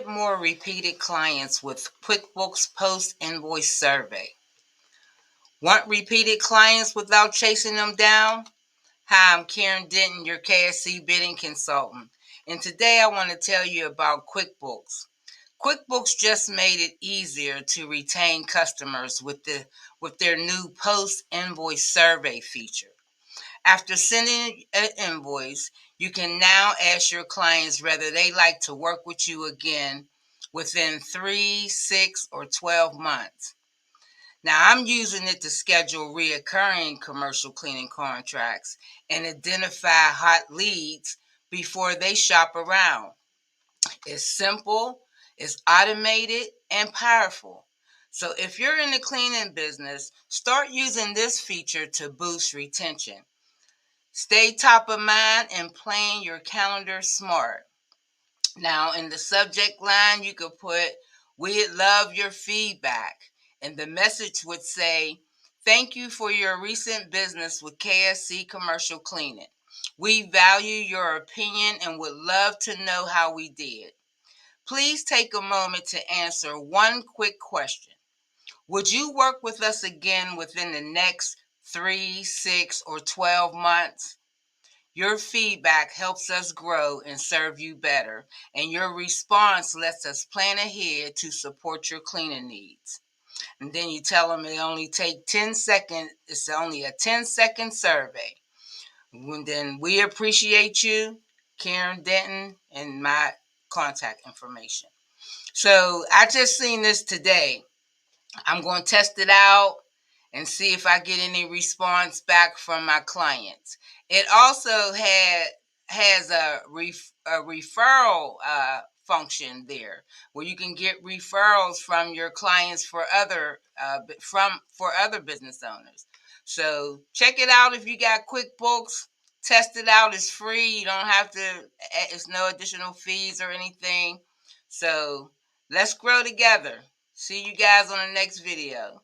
get more repeated clients with QuickBooks Post-Invoice Survey? Want repeated clients without chasing them down? Hi, I'm Karen Denton, your KSC bidding consultant, and today I want to tell you about QuickBooks. QuickBooks just made it easier to retain customers with their new Post-Invoice Survey feature. After sending an invoice, you can now ask your clients whether they like to work with you again within 3, 6, or 12 months. Now, I'm using it to schedule reoccurring commercial cleaning contracts and identify hot leads before they shop around. It's simple, it's automated, and powerful. So if you're in the cleaning business, start using this feature to boost retention. Stay top of mind and plan your calendar smart. Now, in the subject line, you could put, "We'd love your feedback." And the message would say, "Thank you for your recent business with KSC Commercial Cleaning. We value your opinion and would love to know how we did. Please take a moment to answer one quick question. Would you work with us again within the next 3, 6, or 12 months? Your feedback helps us grow and serve you better, and your response lets us plan ahead to support your cleaning needs." And then you tell them it only take 10 seconds. It's only a 10-second survey. And then we appreciate you, Karen Denton, and my contact information. So I just seen this today. I'm going to test it out and see if I get any response back from my clients. It also has a referral function there where you can get referrals from your clients for other business owners. So check it out if you got QuickBooks. Test it out. It's free. You don't have to. It's no additional fees or anything. So let's grow together. See you guys on the next video.